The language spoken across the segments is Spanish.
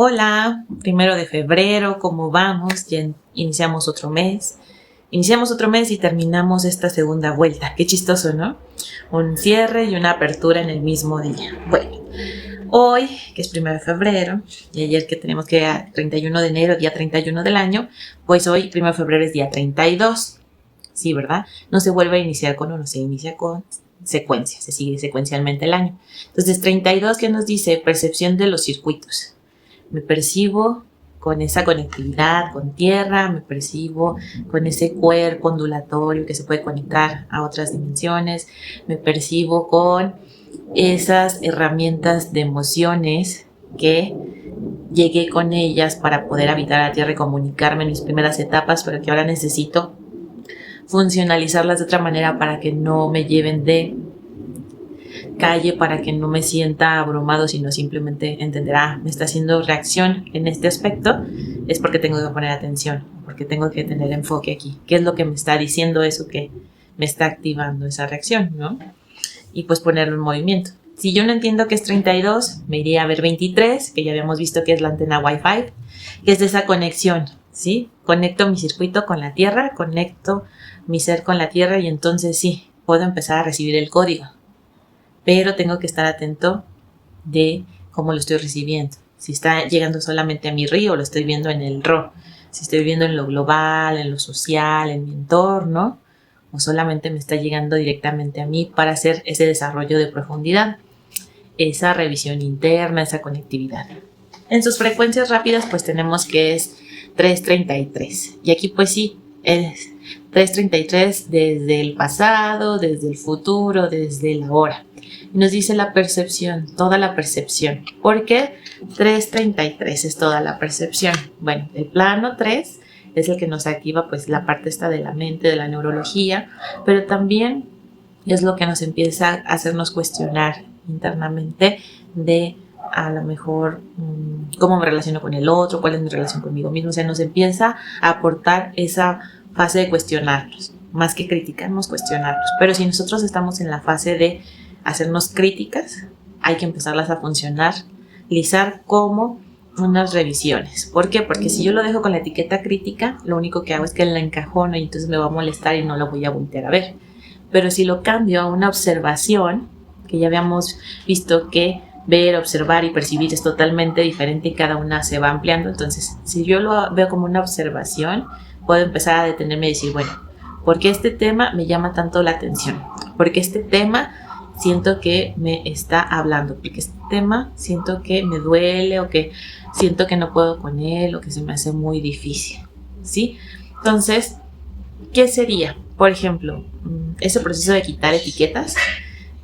Hola, 1 de febrero, ¿cómo vamos? Ya iniciamos otro mes. Iniciamos otro mes y terminamos esta segunda vuelta. Qué chistoso, ¿no? Un cierre y una apertura en el mismo día. Bueno, hoy, que es 1 de febrero, y ayer que tenemos que 31 de enero, día 31 del año, pues hoy, 1 de febrero, es día 32. Sí, ¿verdad? No se vuelve a iniciar con uno, se inicia con secuencia, se sigue secuencialmente el año. Entonces, 32, ¿qué nos dice? Percepción de los circuitos. Me percibo con esa conectividad con tierra, me percibo con ese cuerpo ondulatorio que se puede conectar a otras dimensiones, me percibo con esas herramientas de emociones que llegué con ellas para poder habitar la tierra y comunicarme en mis primeras etapas, pero que ahora necesito funcionalizarlas de otra manera para que no me lleven de calle, para que no me sienta abrumado, sino simplemente entender, me está haciendo reacción en este aspecto, es porque tengo que poner atención, porque tengo que tener enfoque aquí. ¿Qué es lo que me está diciendo eso que me está activando esa reacción, ¿no? Y pues ponerlo en movimiento. Si yo no entiendo que es 32, me iría a ver 23, que ya habíamos visto que es la antena Wi-Fi, que es de esa conexión, ¿sí? Conecto mi circuito con la tierra, conecto mi ser con la tierra y entonces sí, puedo empezar a recibir el código. Pero tengo que estar atento de cómo lo estoy recibiendo. Si está llegando solamente a mi río, lo estoy viendo en el RO. Si estoy viendo en lo global, en lo social, en mi entorno, o solamente me está llegando directamente a mí para hacer ese desarrollo de profundidad, esa revisión interna, esa conectividad. En sus frecuencias rápidas, pues tenemos que es 333. Y aquí pues sí, es 333 desde el pasado, desde el futuro, desde el ahora. Y nos dice la percepción, toda la percepción. ¿Por qué 333 es toda la percepción? Bueno, el plano 3 es el que nos activa pues la parte esta de la mente, de la neurología, pero también es lo que nos empieza a hacernos cuestionar internamente de a lo mejor cómo me relaciono con el otro, cuál es mi relación conmigo mismo. O sea, nos empieza a aportar esa fase de cuestionarnos, más que criticarnos, cuestionarnos. Pero si nosotros estamos en la fase de hacernos críticas, hay que empezarlas a funcionalizar como unas revisiones. ¿Por qué? Porque si yo lo dejo con la etiqueta crítica, lo único que hago es que la encajono y entonces me va a molestar y no lo voy a voltear a ver. Pero si lo cambio a una observación, que ya habíamos visto que ver, observar y percibir es totalmente diferente y cada una se va ampliando. Entonces, si yo lo veo como una observación, puedo empezar a detenerme y decir, bueno, ¿por qué este tema me llama tanto la atención? Porque este tema siento que me está hablando, porque este tema siento que me duele o que siento que no puedo con él o que se me hace muy difícil, ¿sí? Entonces, ¿qué sería? Por ejemplo, ese proceso de quitar etiquetas,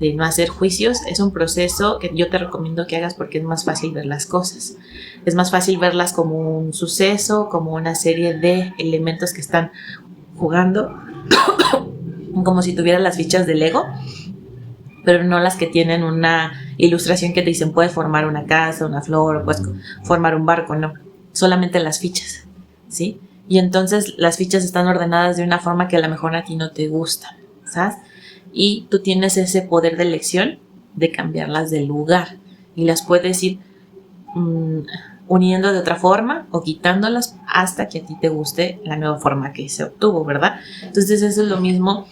de no hacer juicios, es un proceso que yo te recomiendo que hagas porque es más fácil ver las cosas. Es más fácil verlas como un suceso, como una serie de elementos que están jugando, como si tuvieras las fichas de Lego, pero no las que tienen una ilustración que te dicen puedes formar una casa, una flor, o puedes formar un barco, no, solamente las fichas, ¿sí? Y entonces las fichas están ordenadas de una forma que a lo mejor a ti no te gusta, ¿sabes? Y tú tienes ese poder de elección de cambiarlas de lugar y las puedes ir uniendo de otra forma o quitándolas hasta que a ti te guste la nueva forma que se obtuvo, ¿verdad? Entonces eso es lo mismo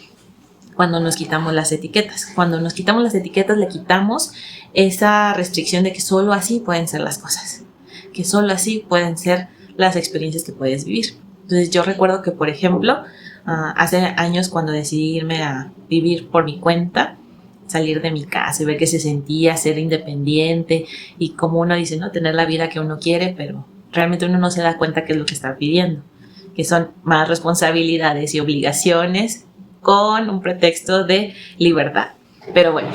cuando nos quitamos las etiquetas. Cuando nos quitamos las etiquetas le quitamos esa restricción de que solo así pueden ser las cosas, que solo así pueden ser las experiencias que puedes vivir. Entonces yo recuerdo que, por ejemplo, hace años cuando decidí irme a vivir por mi cuenta, salir de mi casa y ver qué se sentía ser independiente y como uno dice, no, tener la vida que uno quiere, pero realmente uno no se da cuenta qué es lo que está pidiendo, que son más responsabilidades y obligaciones con un pretexto de libertad. Pero bueno,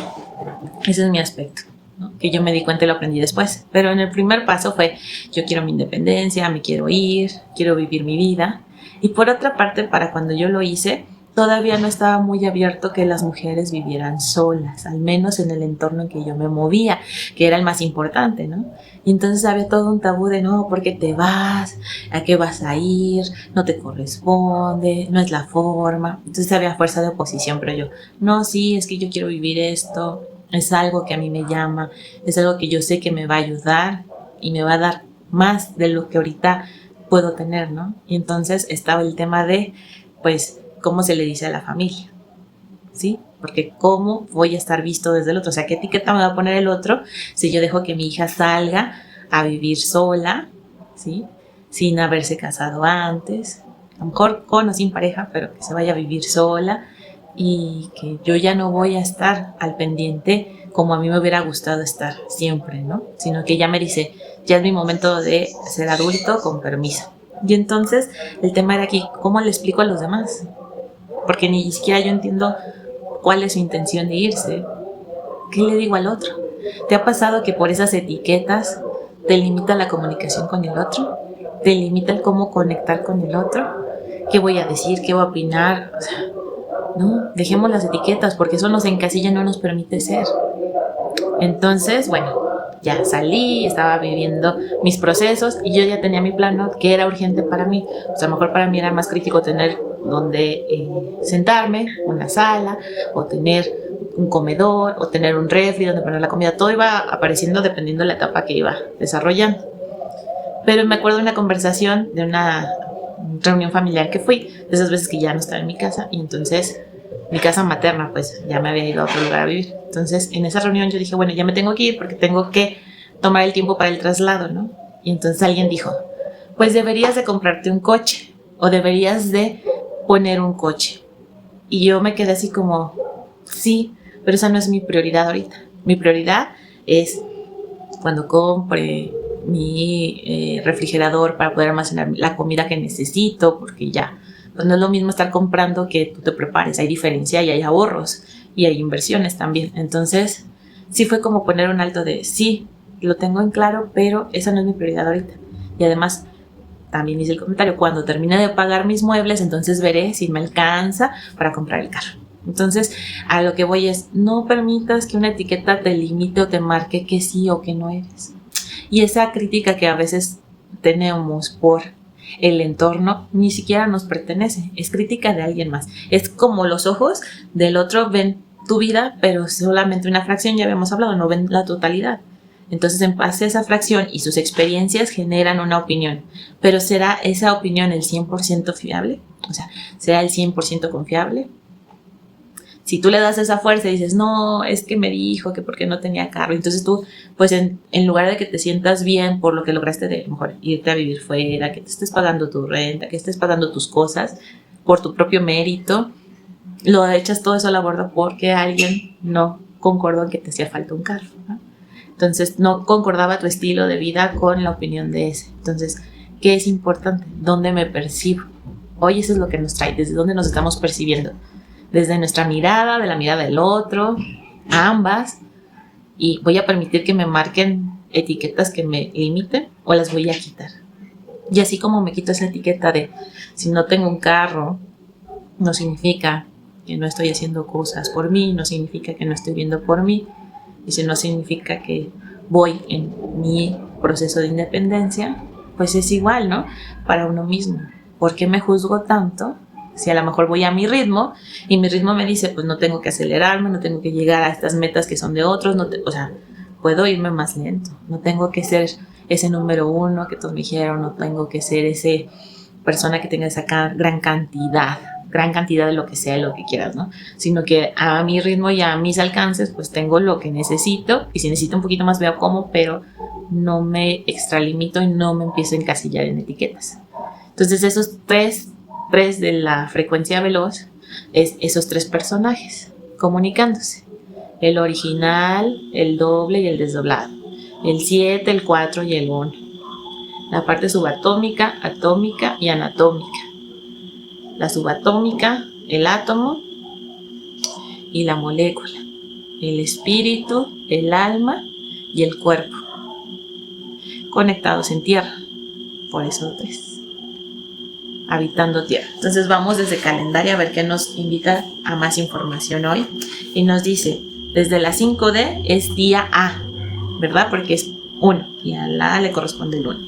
ese es mi aspecto, ¿no? Que yo me di cuenta y lo aprendí después. Pero en el primer paso fue, yo quiero mi independencia, me quiero ir, quiero vivir mi vida. Y por otra parte, para cuando yo lo hice, todavía no estaba muy abierto que las mujeres vivieran solas, al menos en el entorno en que yo me movía, que era el más importante, ¿no? Y entonces había todo un tabú de, no, ¿por qué te vas? ¿A qué vas a ir? No te corresponde, no es la forma. Entonces había fuerza de oposición, pero yo, no, sí, es que yo quiero vivir esto, es algo que a mí me llama, es algo que yo sé que me va a ayudar y me va a dar más de lo que ahorita puedo tener, ¿no? Y entonces estaba el tema de, pues, cómo se le dice a la familia, ¿sí? Porque cómo voy a estar visto desde el otro, o sea, qué etiqueta me va a poner el otro si yo dejo que mi hija salga a vivir sola, ¿sí? Sin haberse casado antes, a lo mejor con o sin pareja, pero que se vaya a vivir sola y que yo ya no voy a estar al pendiente como a mí me hubiera gustado estar siempre, ¿no? Sino que ya me dice, ya es mi momento de ser adulto, con permiso. Y entonces el tema era aquí, ¿cómo le explico a los demás? Porque ni siquiera yo entiendo cuál es su intención de irse. ¿Qué le digo al otro? ¿Te ha pasado que por esas etiquetas te limita la comunicación con el otro? ¿Te limita el cómo conectar con el otro? ¿Qué voy a decir? ¿Qué voy a opinar? O sea, no, dejemos las etiquetas porque eso nos encasilla y no nos permite ser. Entonces, bueno, ya salí, estaba viviendo mis procesos y yo ya tenía mi plan, ¿no? Que era urgente para mí. O sea, a lo mejor para mí era más crítico tener donde sentarme, una sala, o tener un comedor, o tener un refri donde poner la comida. Todo iba apareciendo dependiendo de la etapa que iba desarrollando. Pero me acuerdo de una conversación de una reunión familiar que fui, de esas veces que ya no estaba en mi casa, y entonces mi casa materna, pues ya me había ido a otro lugar a vivir. Entonces en esa reunión yo dije, bueno, ya me tengo que ir porque tengo que tomar el tiempo para el traslado, ¿no? Y entonces alguien dijo, pues deberías de comprarte un coche o deberías de poner un coche. Y yo me quedé así como, sí, pero esa no es mi prioridad ahorita. Mi prioridad es cuando compre mi refrigerador para poder almacenar la comida que necesito, porque ya, pues no es lo mismo estar comprando que tú te prepares, hay diferencia y hay ahorros y hay inversiones también. Entonces, sí fue como poner un alto de, sí, lo tengo en claro, pero esa no es mi prioridad ahorita. Y además, también hice el comentario, cuando termine de pagar mis muebles, entonces veré si me alcanza para comprar el carro. Entonces, a lo que voy es, no permitas que una etiqueta te limite o te marque que sí o que no eres. Y esa crítica que a veces tenemos por el entorno ni siquiera nos pertenece, es crítica de alguien más. Es como los ojos del otro ven tu vida, pero solamente una fracción, ya habíamos hablado, no ven la totalidad. Entonces, en base a esa fracción y sus experiencias generan una opinión. Pero ¿será esa opinión el 100% fiable? O sea, ¿será el 100% confiable? Si tú le das esa fuerza y dices, no, es que me dijo que porque no tenía carro, entonces tú, pues en lugar de que te sientas bien por lo que lograste de mejor irte a vivir fuera, que te estés pagando tu renta, que estés pagando tus cosas por tu propio mérito, lo echas todo eso a la borda porque alguien no concordó en que te hacía falta un carro, ¿no? Entonces no concordaba tu estilo de vida con la opinión de ese. Entonces, ¿qué es importante? ¿Dónde me percibo? Hoy eso es lo que nos trae, desde dónde nos estamos percibiendo. Desde nuestra mirada, de la mirada del otro, ambas, y voy a permitir que me marquen etiquetas que me limiten o las voy a quitar. Y así como me quito esa etiqueta de si no tengo un carro, no significa que no estoy haciendo cosas por mí, no significa que no estoy viendo por mí, y si no significa que voy en mi proceso de independencia, pues es igual, ¿no? Para uno mismo. ¿Por qué me juzgo tanto? Si a lo mejor voy a mi ritmo y mi ritmo me dice, pues no tengo que acelerarme, no tengo que llegar a estas metas que son de otros, o sea, puedo irme más lento. No tengo que ser ese número uno que todos me dijeron, no tengo que ser esa persona que tenga esa gran cantidad de lo que sea, lo que quieras, ¿no? Sino que a mi ritmo y a mis alcances, pues tengo lo que necesito y si necesito un poquito más veo cómo, pero no me extralimito y no me empiezo a encasillar en etiquetas. Entonces esos tres de la frecuencia veloz es esos tres personajes comunicándose: el original, el doble y el desdoblado, el 7, el 4 y el 1, la parte subatómica, atómica y anatómica, la subatómica, el átomo y la molécula, el espíritu, el alma y el cuerpo, conectados en tierra, por eso tres. Habitando tierra. Entonces vamos desde calendario a ver qué nos invita a más información hoy. Y nos dice, desde la 5D es día A, ¿verdad? Porque es 1 y a la A le corresponde el 1.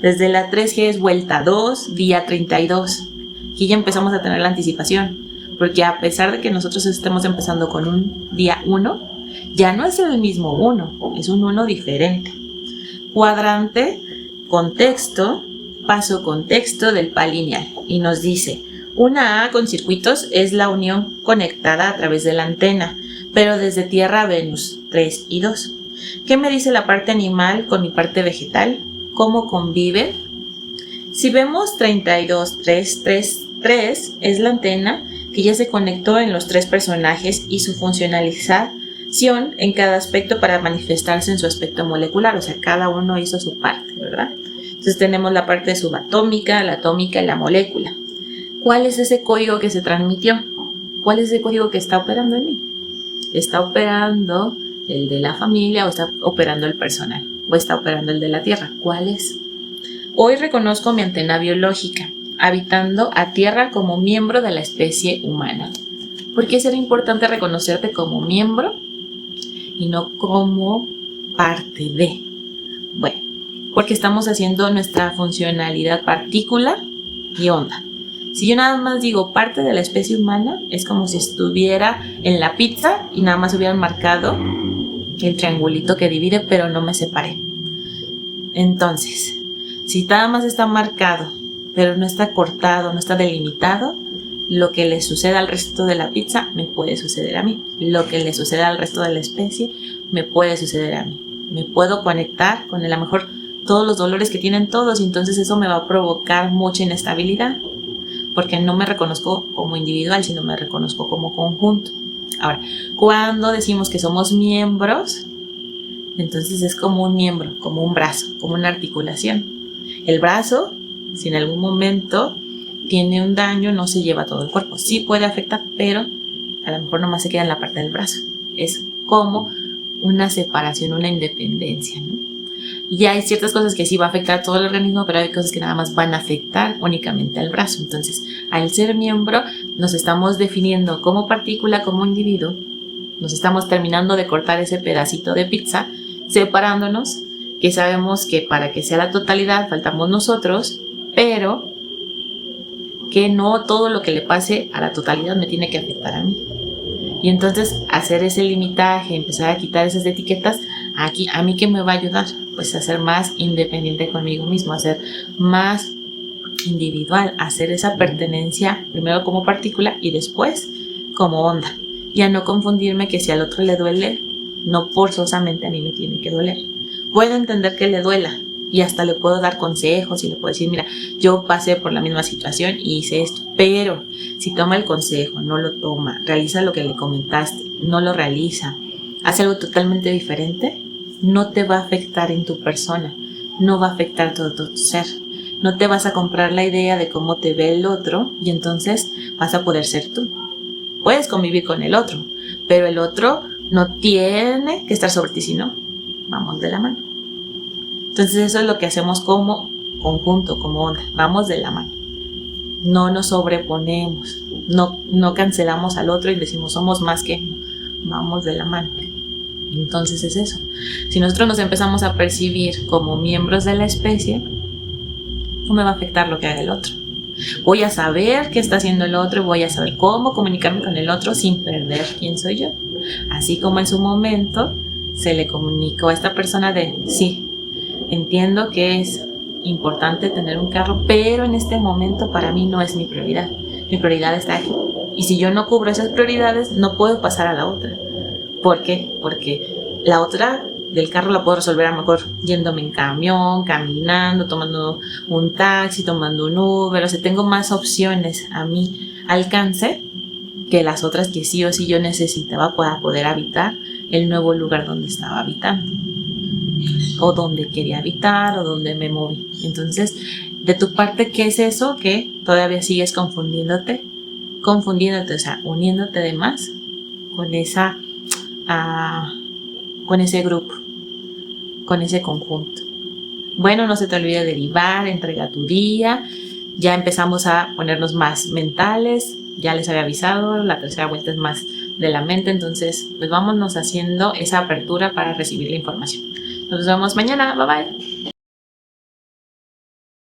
Desde la 3G es vuelta 2, día 32. Aquí ya empezamos a tener la anticipación, porque a pesar de que nosotros estemos empezando con un día 1, ya no es el mismo 1, es un 1 diferente. Cuadrante contexto, paso contexto del PA lineal y nos dice, una A con circuitos es la unión conectada a través de la antena, pero desde Tierra a Venus, 3 y 2. ¿Qué me dice la parte animal con mi parte vegetal? ¿Cómo convive? Si vemos 32, 3, 3, 3 es la antena que ya se conectó en los 3 personajes y su funcionalización en cada aspecto para manifestarse en su aspecto molecular, o sea, cada uno hizo su parte, ¿verdad? Entonces tenemos la parte subatómica, la atómica y la molécula. ¿Cuál es ese código que se transmitió? ¿Cuál es ese código que está operando en mí? ¿Está operando el de la familia o está operando el personal? ¿O está operando el de la Tierra? ¿Cuál es? Hoy reconozco mi antena biológica, habitando a Tierra como miembro de la especie humana. ¿Por qué será importante reconocerte como miembro y no como parte de? Bueno, porque estamos haciendo nuestra funcionalidad partícula y onda. Si yo nada más digo parte de la especie humana, es como si estuviera en la pizza y nada más hubieran marcado el triangulito que divide, pero no me separé. Entonces, si nada más está marcado, pero no está cortado, no está delimitado, lo que le suceda al resto de la pizza me puede suceder a mí. Lo que le suceda al resto de la especie me puede suceder a mí. Me puedo conectar con a lo mejor todos los dolores que tienen todos y entonces eso me va a provocar mucha inestabilidad porque no me reconozco como individual, sino me reconozco como conjunto. Ahora, cuando decimos que somos miembros, entonces es como un miembro, como un brazo, como una articulación. El brazo, si en algún momento tiene un daño, no se lleva todo el cuerpo. Sí puede afectar, pero a lo mejor nomás se queda en la parte del brazo. Es como una separación, una independencia, ¿no? Y hay ciertas cosas que sí va a afectar a todo el organismo, pero hay cosas que nada más van a afectar únicamente al brazo. Entonces, al ser miembro, nos estamos definiendo como partícula, como individuo. Nos estamos terminando de cortar ese pedacito de pizza, separándonos, que sabemos que para que sea la totalidad faltamos nosotros, pero que no todo lo que le pase a la totalidad me tiene que afectar a mí. Y entonces hacer ese limitaje, empezar a quitar esas etiquetas, aquí a mí ¿qué me va a ayudar? Pues a ser más independiente conmigo mismo, a ser más individual, a hacer esa pertenencia primero como partícula y después como onda. Y a no confundirme que si al otro le duele, no forzosamente a mí me tiene que doler. Puedo entender que le duela y hasta le puedo dar consejos y le puedo decir, mira, yo pasé por la misma situación y hice esto, pero si toma el consejo, no lo toma, realiza lo que le comentaste, no lo realiza, hace algo totalmente diferente, no te va a afectar en tu persona, no va a afectar todo tu ser. No te vas a comprar la idea de cómo te ve el otro y entonces vas a poder ser tú. Puedes convivir con el otro, pero el otro no tiene que estar sobre ti, sino vamos de la mano. Entonces eso es lo que hacemos como conjunto, como onda, vamos de la mano. No nos sobreponemos, no cancelamos al otro y decimos somos más que, vamos de la mano. Entonces es eso. Si nosotros nos empezamos a percibir como miembros de la especie, no me va a afectar lo que haga el otro. Voy a saber qué está haciendo el otro, voy a saber cómo comunicarme con el otro sin perder quién soy yo. Así como en su momento se le comunicó a esta persona de, sí, entiendo que es importante tener un carro, pero en este momento para mí no es mi prioridad. Mi prioridad está aquí. Y si yo no cubro esas prioridades, no puedo pasar a la otra. ¿Por qué? Porque la otra del carro la puedo resolver a lo mejor yéndome en camión, caminando, tomando un taxi, tomando un Uber. O sea, tengo más opciones a mi alcance que las otras que sí o sí yo necesitaba para poder habitar el nuevo lugar donde estaba habitando. O donde quería habitar, o donde me moví. Entonces, de tu parte, ¿qué es eso que todavía sigues confundiéndote, o sea, uniéndote de más con con ese grupo, con ese conjunto? Bueno, no se te olvide derivar, entrega tu día. Ya empezamos a ponernos más mentales. Ya les había avisado, la tercera vuelta es más de la mente. Entonces, pues vámonos haciendo esa apertura para recibir la información. Nos vemos mañana. Bye bye.